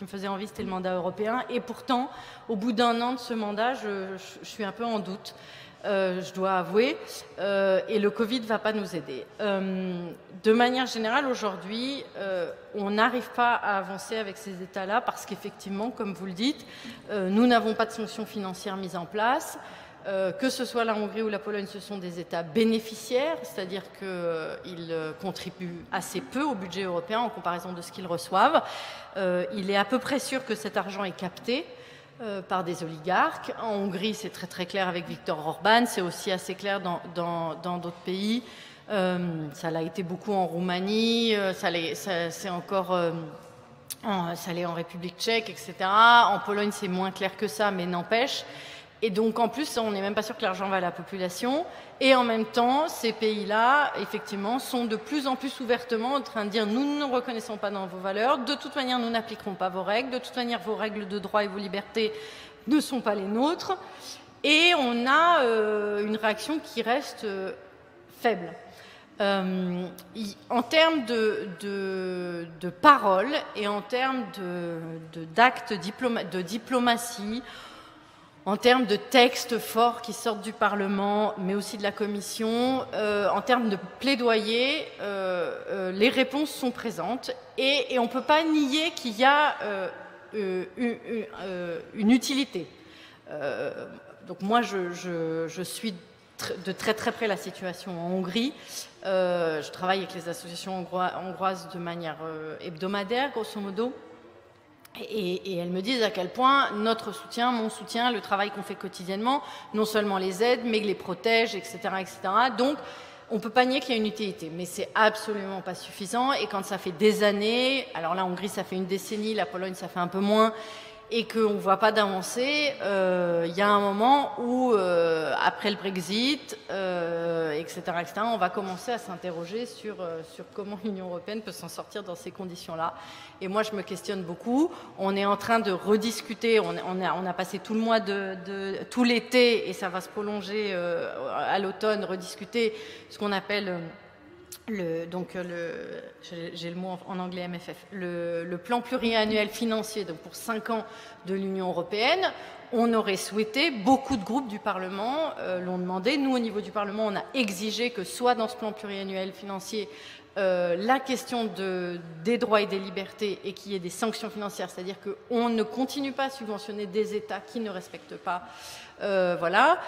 me faisait envie, c'était le mandat européen, et pourtant, au bout d'un an de ce mandat, je suis un peu en doute, je dois avouer, et le Covid ne va pas nous aider. De manière générale, aujourd'hui, on n'arrive pas à avancer avec ces États-là, parce qu'effectivement, comme vous le dites, nous n'avons pas de sanctions financières mises en place. Que ce soit la Hongrie ou la Pologne, ce sont des États bénéficiaires, c'est-à-dire qu'ils contribuent assez peu au budget européen en comparaison de ce qu'ils reçoivent. Il est à peu près sûr que cet argent est capté par des oligarques. En Hongrie, c'est très très clair avec Viktor Orban, c'est aussi assez clair dans d'autres pays. Ça l'a été beaucoup en Roumanie, c'est encore... ça l'est en République tchèque, etc. En Pologne, c'est moins clair que ça, mais n'empêche... Et donc, en plus, on n'est même pas sûr que l'argent va à la population. Et en même temps, ces pays-là, effectivement, sont de plus en plus ouvertement en train de dire « nous ne nous reconnaissons pas dans vos valeurs, de toute manière, nous n'appliquerons pas vos règles, de toute manière, vos règles de droit et vos libertés ne sont pas les nôtres ». Et on a une réaction qui reste faible. En termes de paroles et en termes d'actes de diplomatie, en termes de textes forts qui sortent du Parlement, mais aussi de la Commission, en termes de plaidoyer, les réponses sont présentes et on ne peut pas nier qu'il y a une utilité. Donc moi, je suis de très très près la situation en Hongrie. Je travaille avec les associations hongroises de manière hebdomadaire, grosso modo. Et elles me disent à quel point notre soutien, mon soutien, le travail qu'on fait quotidiennement, non seulement les aide, mais les protège, etc. etc. Donc, on ne peut pas nier qu'il y a une utilité, mais c'est absolument pas suffisant. Et quand ça fait des années, alors là, Hongrie, ça fait une décennie, la Pologne, ça fait un peu moins, et qu'on ne voit pas d'avancée, il y a un moment où, après le Brexit, etc., on va commencer à s'interroger sur comment l'Union européenne peut s'en sortir dans ces conditions-là. Et moi, je me questionne beaucoup. On est en train de rediscuter, on a passé tout le mois tout l'été, et ça va se prolonger à l'automne, rediscuter ce qu'on appelle... j'ai le mot en anglais MFF, le plan pluriannuel financier, donc pour 5 ans de l'Union européenne. On aurait souhaité, beaucoup de groupes du Parlement l'ont demandé. Nous, au niveau du Parlement, on a exigé que soit dans ce plan pluriannuel financier, la question des droits et des libertés et qu'il y ait des sanctions financières, c'est-à-dire qu'on ne continue pas à subventionner des États qui ne respectent pas. Voilà.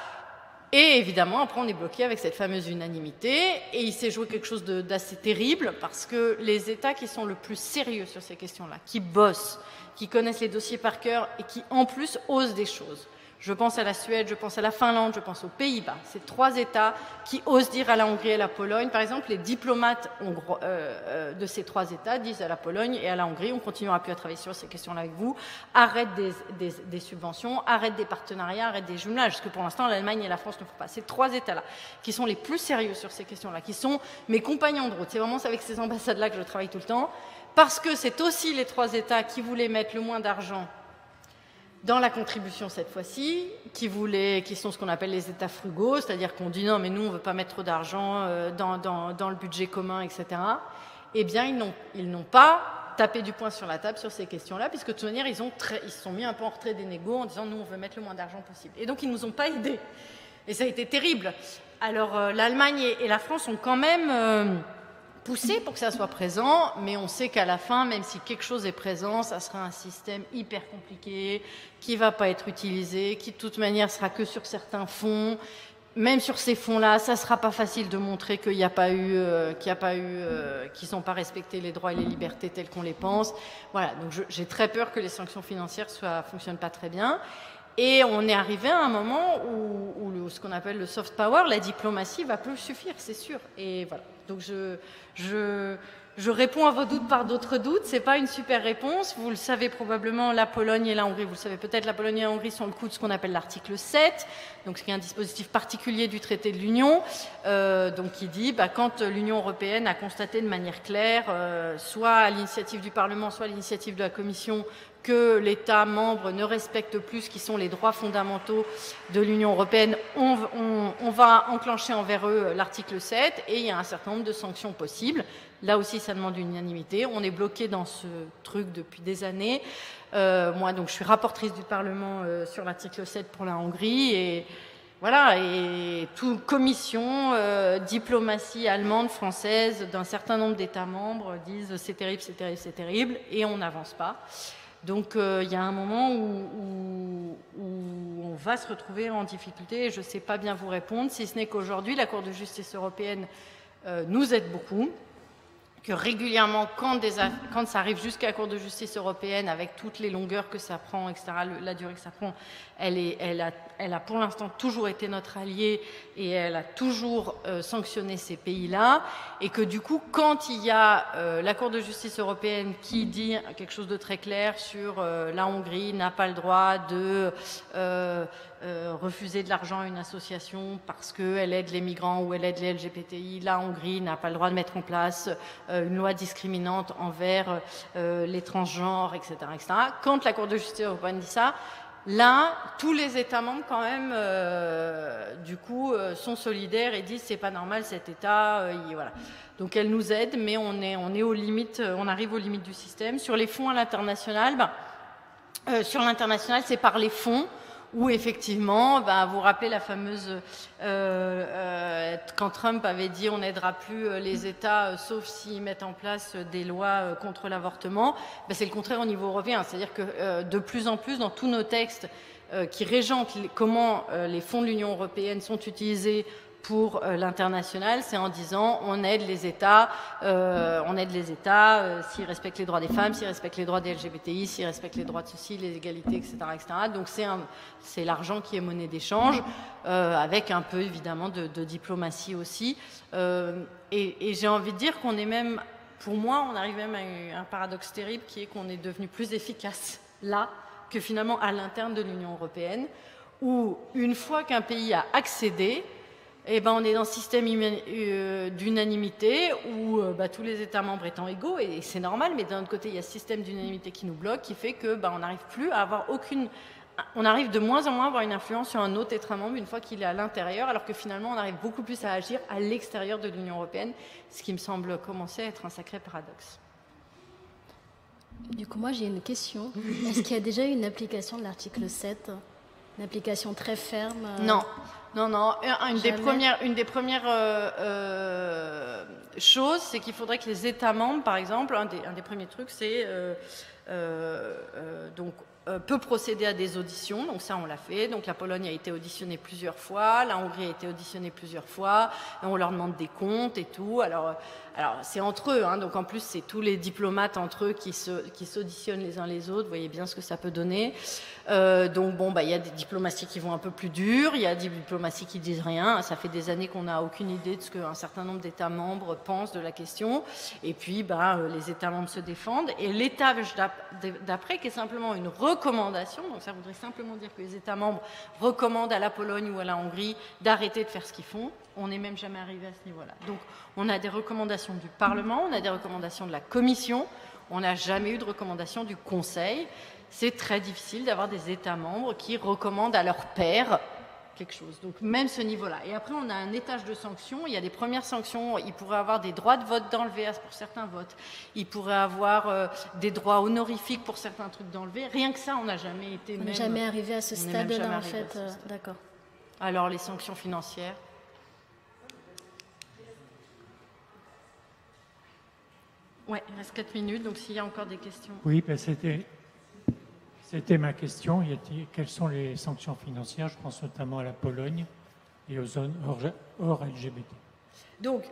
Et évidemment, après, on est bloqué avec cette fameuse unanimité. Et il s'est joué quelque chose d'assez terrible parce que les États qui sont le plus sérieux sur ces questions-là, qui bossent, qui connaissent les dossiers par cœur et qui, en plus, osent des choses. Je pense à la Suède, je pense à la Finlande, je pense aux Pays-Bas. C'est 3 États qui osent dire à la Hongrie et à la Pologne. Par exemple, les diplomates de ces 3 États disent à la Pologne et à la Hongrie, on continuera plus à travailler sur ces questions-là avec vous. Arrête des subventions, arrête des partenariats, arrête des jumelages. Parce que pour l'instant, l'Allemagne et la France ne font pas. Ces 3 États-là qui sont les plus sérieux sur ces questions-là, qui sont mes compagnons de route. C'est vraiment avec ces ambassades-là que je travaille tout le temps. Parce que c'est aussi les 3 États qui voulaient mettre le moins d'argent dans la contribution cette fois-ci, qui sont ce qu'on appelle les États frugaux, c'est-à-dire qu'on dit non, mais nous, on ne veut pas mettre trop d'argent dans le budget commun, etc. Eh bien, ils n'ont pas tapé du poing sur la table sur ces questions-là, puisque de toute manière, ils se sont mis un peu en retrait des négos en disant nous, on veut mettre le moins d'argent possible. Et donc, ils ne nous ont pas aidés. Et ça a été terrible. Alors, l'Allemagne et la France ont quand même... poussé pour que ça soit présent, mais on sait qu'à la fin, même si quelque chose est présent, ça sera un système hyper compliqué, qui ne va pas être utilisé, qui de toute manière sera que sur certains fonds. Même sur ces fonds-là, ça ne sera pas facile de montrer qu'ils n'ont pas respecté les droits et les libertés tels qu'on les pense. Voilà, donc j'ai très peur que les sanctions financières ne fonctionnent pas très bien. Et on est arrivé à un moment où ce qu'on appelle le soft power, la diplomatie, va plus suffire, c'est sûr. Et voilà. Donc je réponds à vos doutes par d'autres doutes. C'est pas une super réponse. Vous le savez probablement, la Pologne et la Hongrie, vous le savez peut-être, la Pologne et la Hongrie sont le coup de ce qu'on appelle l'article 7, donc ce qui est un dispositif particulier du traité de l'Union, donc qui dit quand l'Union européenne a constaté de manière claire, soit à l'initiative du Parlement, soit à l'initiative de la Commission, que l'État membre ne respecte plus ce qui sont les droits fondamentaux de l'Union européenne, on va enclencher envers eux l'article 7 et il y a un certain nombre de sanctions possibles. Là aussi, ça demande une unanimité. On est bloqué dans ce truc depuis des années. Moi, donc, je suis rapportrice du Parlement sur l'article 7 pour la Hongrie et voilà, et toute commission, diplomatie allemande, française, d'un certain nombre d'États membres disent c'est terrible, c'est terrible, c'est terrible, et on n'avance pas. Donc il y a un moment où on va se retrouver en difficulté et je ne sais pas bien vous répondre, si ce n'est qu'aujourd'hui, la Cour de justice européenne nous aide beaucoup, que régulièrement, quand ça arrive jusqu'à la Cour de justice européenne, avec toutes les longueurs que ça prend, etc., la durée que ça prend, elle a pour l'instant toujours été notre alliée et elle a toujours sanctionné ces pays-là. Et que du coup, quand il y a la Cour de justice européenne qui dit quelque chose de très clair sur la Hongrie n'a pas le droit de refuser de l'argent à une association parce qu'elle aide les migrants ou elle aide les LGBTI, la Hongrie n'a pas le droit de mettre en place une loi discriminante envers les transgenres, etc., etc. Quand la Cour de justice européenne dit ça, là, tous les États membres, quand même, du coup, sont solidaires et disent c'est pas normal cet État. Voilà. Donc, elle nous aide, mais on est aux limites, on arrive aux limites du système. Sur les fonds à l'international, sur l'international, c'est par les fonds où effectivement, vous vous rappelez la fameuse, quand Trump avait dit on n'aidera plus les États sauf s'ils mettent en place des lois contre l'avortement, c'est le contraire au niveau européen. C'est-à-dire que de plus en plus dans tous nos textes qui régentent comment les fonds de l'Union européenne sont utilisés pour l'international, c'est en disant on aide les États, s'ils respectent les droits des femmes, s'ils respectent les droits des LGBTI, s'ils respectent les droits de ceci, les égalités, etc. etc. Donc c'est l'argent qui est monnaie d'échange, avec un peu évidemment de diplomatie aussi. Et j'ai envie de dire qu'on est même, pour moi, on arrive même à un paradoxe terrible qui est qu'on est devenu plus efficace là que finalement à l'interne de l'Union européenne, où une fois qu'un pays a accédé, eh ben, on est dans ce système d'unanimité où tous les États membres étant égaux, et c'est normal, mais d'un autre côté, il y a ce système d'unanimité qui nous bloque, qui fait que on n'arrive plus à avoir on arrive de moins en moins à avoir une influence sur un autre État membre une fois qu'il est à l'intérieur, alors que finalement, on arrive beaucoup plus à agir à l'extérieur de l'Union européenne, ce qui me semble commencer à être un sacré paradoxe. Du coup, moi, j'ai une question. Est-ce qu'il y a déjà eu une application de l'article 7 ? Une application très ferme Non. Une des premières choses, c'est qu'il faudrait que les États membres, par exemple, un des premiers trucs, c'est peut procéder à des auditions. Donc ça, on l'a fait. Donc la Pologne a été auditionnée plusieurs fois, la Hongrie a été auditionnée plusieurs fois, et on leur demande des comptes et tout. Alors c'est entre eux, hein, donc en plus c'est tous les diplomates entre eux qui s'auditionnent les uns les autres. Vous voyez bien ce que ça peut donner. Donc il y a des diplomaties qui vont un peu plus dures, il y a des diplomaties qui disent rien. Ça fait des années qu'on n'a aucune idée de ce qu'un certain nombre d'États membres pensent de la question. Et puis les États membres se défendent. Et l'étage d'après, qui est simplement une recommandation, donc ça voudrait simplement dire que les États membres recommandent à la Pologne ou à la Hongrie d'arrêter de faire ce qu'ils font. On n'est même jamais arrivé à ce niveau-là. Donc on a des recommandations du Parlement, on a des recommandations de la Commission, on n'a jamais eu de recommandations du Conseil. C'est très difficile d'avoir des États membres qui recommandent à leur pairs quelque chose. Donc même ce niveau-là. Et après, on a un étage de sanctions. Il y a des premières sanctions. Il pourrait avoir des droits de vote d'enlever pour certains votes. Il pourrait avoir des droits honorifiques pour certains trucs d'enlever. Rien que ça, on n'a jamais été... On n'est jamais arrivé à ce stade-là, en fait. D'accord. Alors, les sanctions financières. Ouais, il reste 4 minutes, donc s'il y a encore des questions. Oui, c'était ma question. Quelles sont les sanctions financières? Je pense notamment à la Pologne et aux zones hors LGBT. Donc,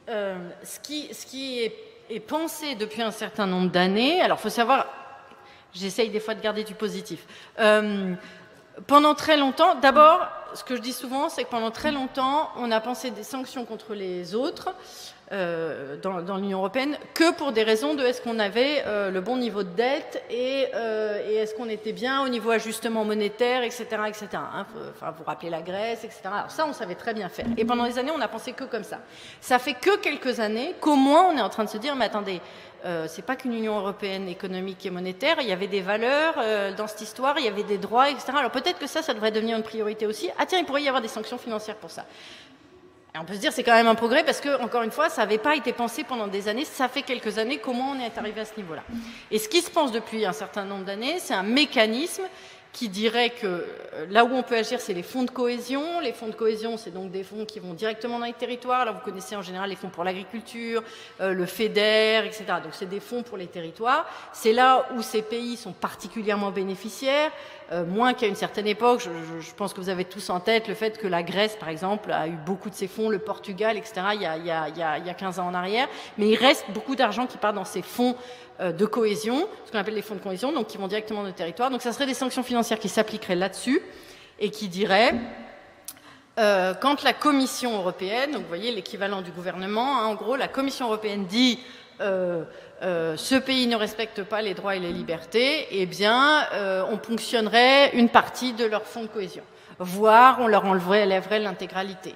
ce qui est pensé depuis un certain nombre d'années, alors il faut savoir, j'essaye des fois de garder du positif. Pendant très longtemps, d'abord, ce que je dis souvent, c'est que pendant très longtemps, on a pensé des sanctions contre les autres, dans l'Union européenne, que pour des raisons de est-ce qu'on avait le bon niveau de dette et est-ce qu'on était bien au niveau ajustement monétaire, etc. etc. Hein, vous rappelez la Grèce, etc. Alors ça, on savait très bien faire. Et pendant des années, on n'a pensé que comme ça. Ça fait que quelques années qu'au moins, on est en train de se dire, mais attendez, c'est pas qu'une Union européenne économique et monétaire, il y avait des valeurs dans cette histoire, il y avait des droits, etc. Alors peut-être que ça devrait devenir une priorité aussi. Ah tiens, il pourrait y avoir des sanctions financières pour ça. Et on peut se dire c'est quand même un progrès parce que, encore une fois, ça n'avait pas été pensé pendant des années, ça fait quelques années, comment on est arrivé à ce niveau-là. Et ce qui se pense depuis un certain nombre d'années, c'est un mécanisme qui dirait que là où on peut agir, c'est les fonds de cohésion. Les fonds de cohésion, c'est donc des fonds qui vont directement dans les territoires. Là, vous connaissez en général les fonds pour l'agriculture, le FEDER, etc. Donc, c'est des fonds pour les territoires. C'est là où ces pays sont particulièrement bénéficiaires, moins qu'à une certaine époque. Je pense que vous avez tous en tête le fait que la Grèce, par exemple, a eu beaucoup de ces fonds, le Portugal, etc., il y a 15 ans en arrière. Mais il reste beaucoup d'argent qui part dans ces fonds de cohésion, ce qu'on appelle les fonds de cohésion, donc qui vont directement dans le territoire. Donc ça serait des sanctions financières qui s'appliqueraient là-dessus et qui diraient, quand la Commission européenne, donc vous voyez l'équivalent du gouvernement, hein, en gros, la Commission européenne dit ce pays ne respecte pas les droits et les libertés, eh bien, on ponctionnerait une partie de leur fonds de cohésion, voire on leur enlèverait l'intégralité.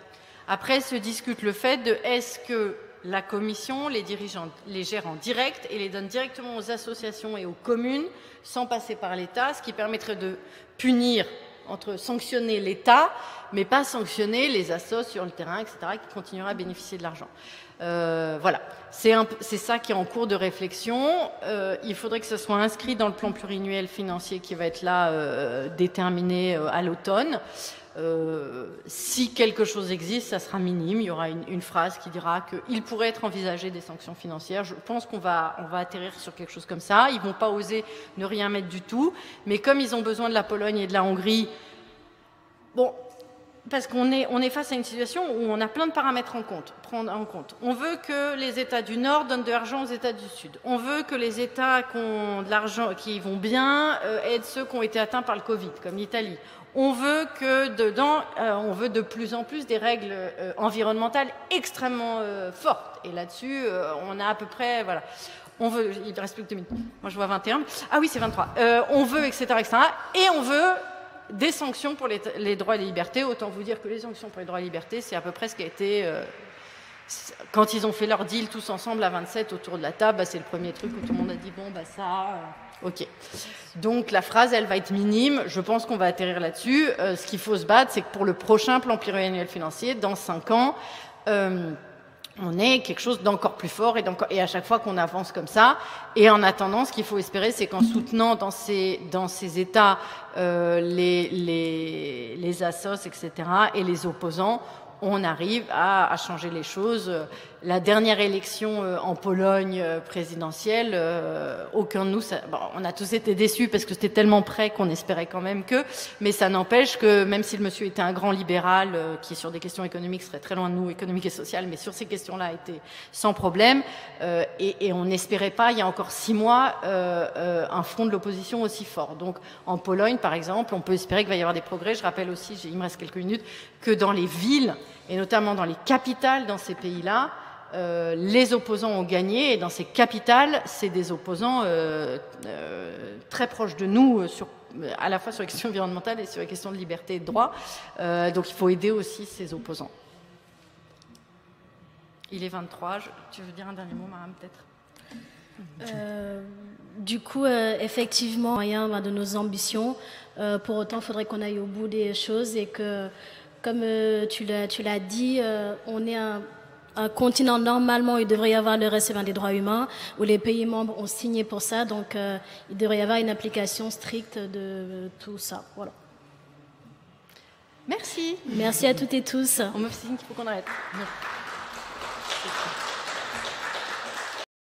Après se discute le fait de est-ce que la Commission les gère en direct et les donne directement aux associations et aux communes sans passer par l'État, ce qui permettrait de punir, sanctionner l'État, mais pas sanctionner les assos sur le terrain, etc., qui continueraient à bénéficier de l'argent. Voilà, c'est ça qui est en cours de réflexion. Il faudrait que ce soit inscrit dans le plan pluriannuel financier qui va être là déterminé à l'automne. Si quelque chose existe, ça sera minime. Il y aura une phrase qui dira qu'il pourrait être envisagé des sanctions financières. Je pense qu'on va atterrir sur quelque chose comme ça. Ils ne vont pas oser ne rien mettre du tout. Mais comme ils ont besoin de la Pologne et de la Hongrie, bon, parce qu'on est face à une situation où on a plein de paramètres prendre en compte. On veut que les États du Nord donnent de l'argent aux États du Sud. On veut que les États qui ont de l'argent, qui vont bien, aident ceux qui ont été atteints par le Covid, comme l'Italie. On veut que dedans, on veut de plus en plus des règles environnementales extrêmement fortes. Et là-dessus, on a à peu près, voilà. On veut, il reste plus que 2 minutes. Moi, je vois 21. Ah oui, c'est 23. On veut, etc., etc. Et on veut des sanctions pour les droits et les libertés. Autant vous dire que les sanctions pour les droits et les libertés, c'est à peu près ce qui a été... quand ils ont fait leur deal tous ensemble à 27 autour de la table, bah, c'est le premier truc où tout le monde a dit, bon, bah ça... ok. Donc la phrase, elle va être minime. Je pense qu'on va atterrir là-dessus. Ce qu'il faut se battre, c'est que pour le prochain plan pluriannuel financier, dans 5 ans... on est quelque chose d'encore plus fort et à chaque fois qu'on avance comme ça. Et en attendant, ce qu'il faut espérer, c'est qu'en soutenant dans ces États les assos, etc., et les opposants, on arrive à changer les choses. La dernière élection en Pologne présidentielle, aucun de nous, on a tous été déçus parce que c'était tellement près qu'on espérait quand même que, mais ça n'empêche que même si le monsieur était un grand libéral qui sur des questions économiques serait très loin de nous, économiques et sociales, mais sur ces questions-là était sans problème, et on n'espérait pas, il y a encore 6 mois, un front de l'opposition aussi fort. Donc en Pologne, par exemple, on peut espérer qu'il va y avoir des progrès. Je rappelle aussi, il me reste quelques minutes, que dans les villes, et notamment dans les capitales dans ces pays-là, les opposants ont gagné, et dans ces capitales, c'est des opposants très proches de nous, à la fois sur les questions environnementales et sur les questions de liberté et de droit. Donc il faut aider aussi ces opposants. Il est 23. Tu veux dire un dernier mot, Mariam, peut-être? Du coup, effectivement, moyen de nos ambitions. Pour autant, il faudrait qu'on aille au bout des choses et que, comme tu l'as dit, on est un continent, normalement, il devrait y avoir le respect des droits humains, où les pays membres ont signé pour ça, donc il devrait y avoir une application stricte de tout ça. Voilà. Merci. Merci à toutes et tous. On me signe qu'il faut qu'on arrête. Merci.